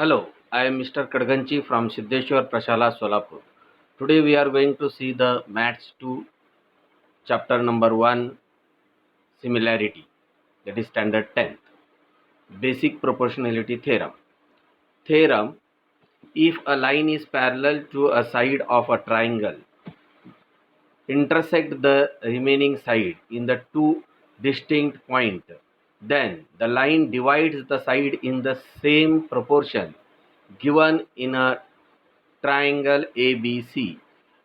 Hello, I am Mr. Kadganchi from Siddheshwar Prashala, Solapur. Today we are going to see the Maths 2 chapter number 1 similarity, that is standard 10th, basic proportionality theorem. Theorem: if a line is parallel to a side of a triangle, intersect the remaining side in the two distinct points, then the line divides the side in the same proportion given in a triangle ABC.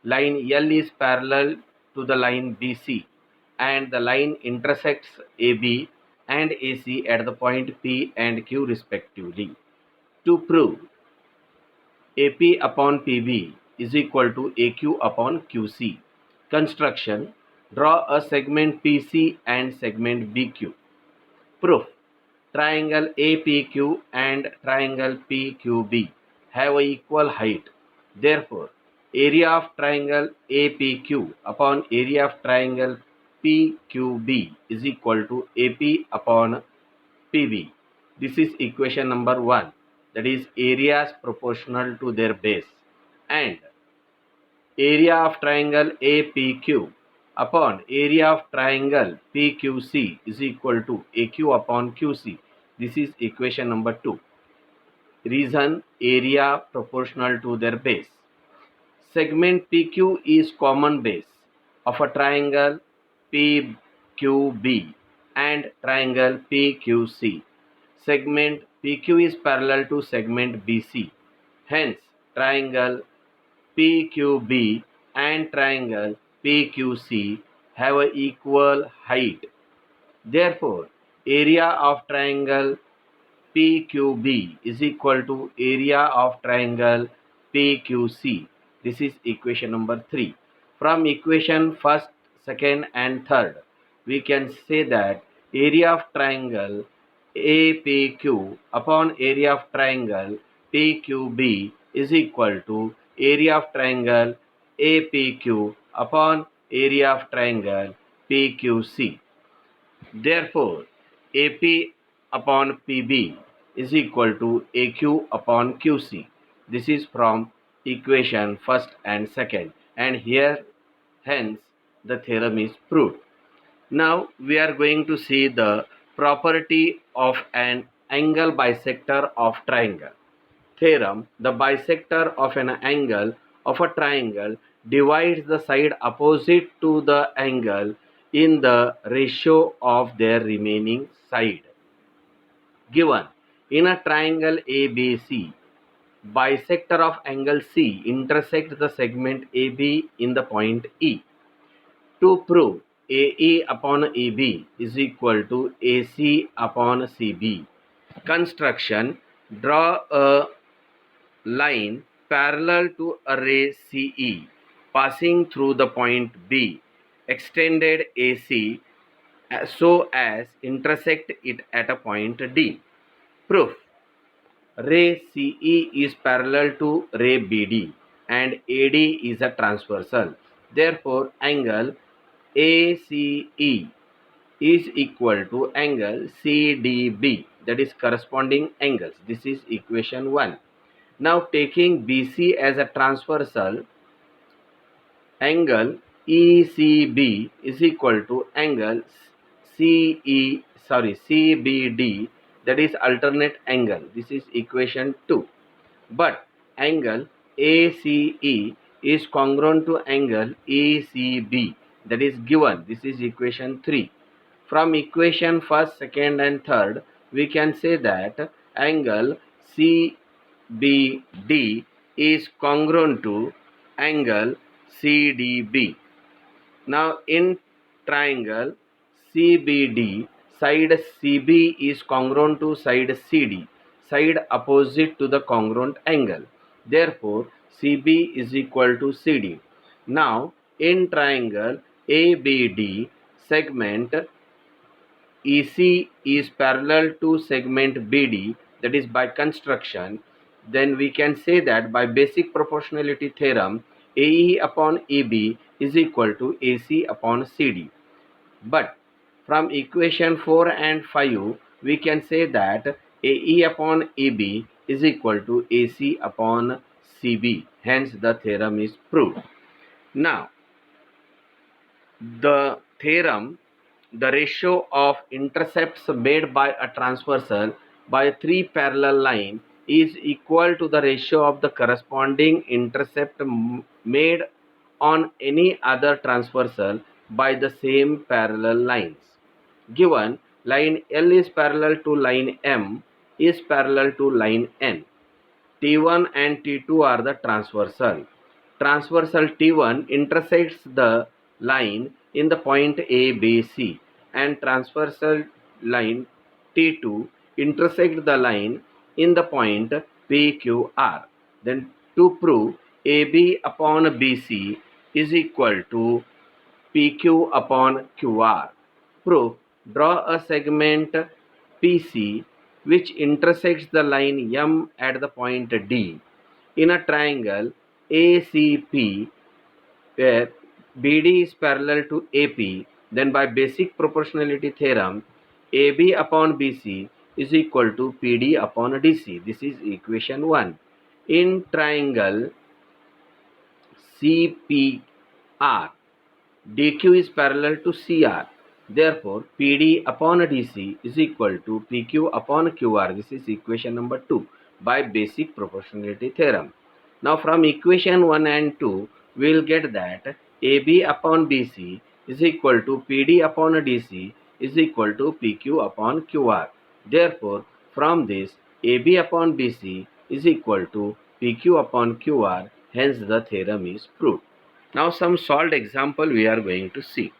Line L is parallel to the line BC, and the line intersects AB and AC at the point P and Q respectively. To prove AP upon PB is equal to AQ upon QC. Construction: draw a segment PC and segment BQ. Proof: triangle APQ and triangle PQB have equal height. Therefore, area of triangle APQ upon area of triangle PQB is equal to AP upon PB. This is equation number 1, that is areas proportional to their base, and area of triangle APQ upon area of triangle PQC is equal to AQ upon QC. This is equation number 2. Reason: area proportional to their base. Segment PQ is common base of a triangle PQB and triangle PQC. Segment PQ is parallel to segment BC. Hence, triangle PQB and triangle PQC have a equal height. Therefore, area of triangle PQB is equal to area of triangle PQC. This is equation number 3. From equation first, second and third, we can say that area of triangle APQ upon area of triangle PQB is equal to area of triangle APQ upon area of triangle PQC. Therefore, AP upon PB is equal to AQ upon QC. This is from equation first and second, and here hence the theorem is proved. Now we are going to see the property of an angle bisector of triangle. Theorem: the bisector of an angle of a triangle divides the side opposite to the angle in the ratio of their remaining side. Given in a triangle ABC, bisector of angle C intersects the segment AB in the point E. To prove AE upon EB is equal to AC upon CB. Construction: draw a line parallel to a ray CE passing through the point B, extended AC so as intersect it at a point D. Proof: ray CE is parallel to ray BD and AD is a transversal. Therefore, angle ACE is equal to angle CDB, that is corresponding angles. This is equation 1. Now taking BC as a transversal, angle ECB is equal to angle CBD, that is alternate angle. This is equation 2. But angle ACE is congruent to angle ECB, that is given. This is equation 3. From equation first, second and third, we can say that angle CBD is congruent to angle CDB. Now in triangle CBD, side CB is congruent to side CD, side opposite to the congruent angle. Therefore, CB is equal to CD. Now in triangle ABD, segment EC is parallel to segment BD, that is by construction. Then we can say that by basic proportionality theorem, AE upon EB is equal to AC upon CD. But from equation 4 and 5, we can say that AE upon EB is equal to AC upon CB. Hence, the theorem is proved. Now, the theorem, the ratio of intercepts made by a transversal by a three parallel line is equal to the ratio of the corresponding intercept made on any other transversal by the same parallel lines. Given line L is parallel to line M is parallel to line N. T1 and T2 are the transversal. Transversal T1 intersects the line in the point ABC, and transversal line T2 intersect the line in the point PQR. Then to prove AB upon BC is equal to PQ upon QR. Proof: draw a segment PC which intersects the line M at the point D in a triangle ACP where BD is parallel to AP. Then by basic proportionality theorem, AB upon BC is equal to PD upon DC. This is equation 1. In triangle CPR, DQ is parallel to CR. Therefore, PD upon DC is equal to PQ upon QR. This is equation number 2 by basic proportionality theorem. Now, from equation 1 and 2, we will get that AB upon BC is equal to PD upon DC is equal to PQ upon QR. Therefore, from this, AB upon BC is equal to PQ upon QR. Hence, the theorem is proved. Now some solved example we are going to see.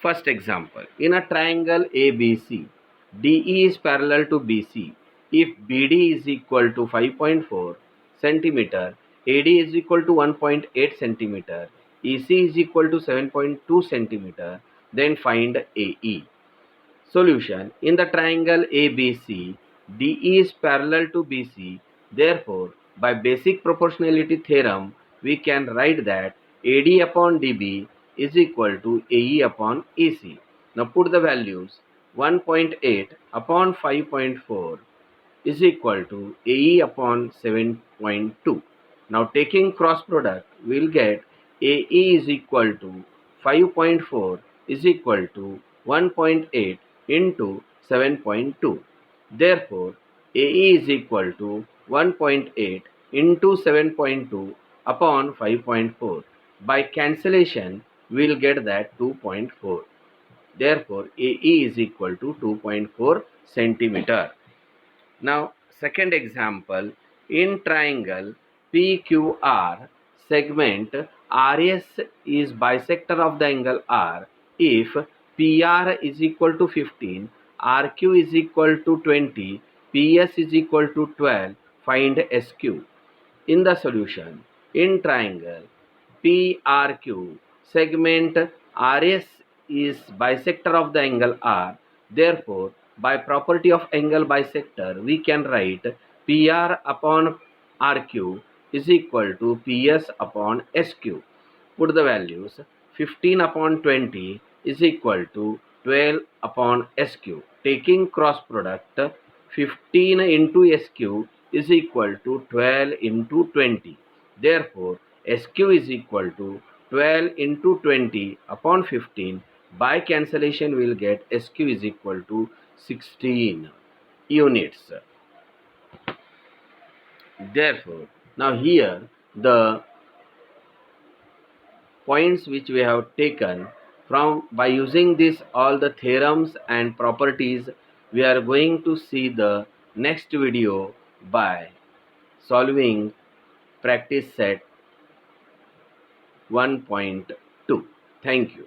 First example, in a triangle ABC, DE is parallel to BC. If BD is equal to 5.4 centimeter, AD is equal to 1.8 centimeter, EC is equal to 7.2 centimeter, then find AE. Solution: in the triangle ABC, DE is parallel to BC. Therefore, by basic proportionality theorem, we can write that AD upon DB is equal to AE upon EC. Now put the values. 1.8 upon 5.4 is equal to AE upon 7.2. Now taking cross product, we will get AE is equal to 5.4 is equal to 1.8 into 7.2. Therefore, AE is equal to 1.8 into 7.2 upon 5.4. By cancellation, we will get that 2.4. Therefore, AE is equal to 2.4 centimeter. Now, second example, in triangle PQR, segment RS is bisector of the angle R. If PR is equal to 15, RQ is equal to 20, PS is equal to 12, find SQ. In the solution, in triangle PRQ, segment RS is bisector of the angle R. Therefore, by property of angle bisector, we can write PR upon RQ is equal to PS upon SQ. Put the values. 15 upon 20 is equal to 12 upon SQ. Taking cross product, 15 into SQ is equal to 12 into 20. Therefore, SQ is equal to 12 into 20 upon 15. By cancellation, we will get SQ is equal to 16 units. Therefore, now here the points which we have taken from by using this all the theorems and properties, we are going to see the next video by solving practice set 1.2. Thank you.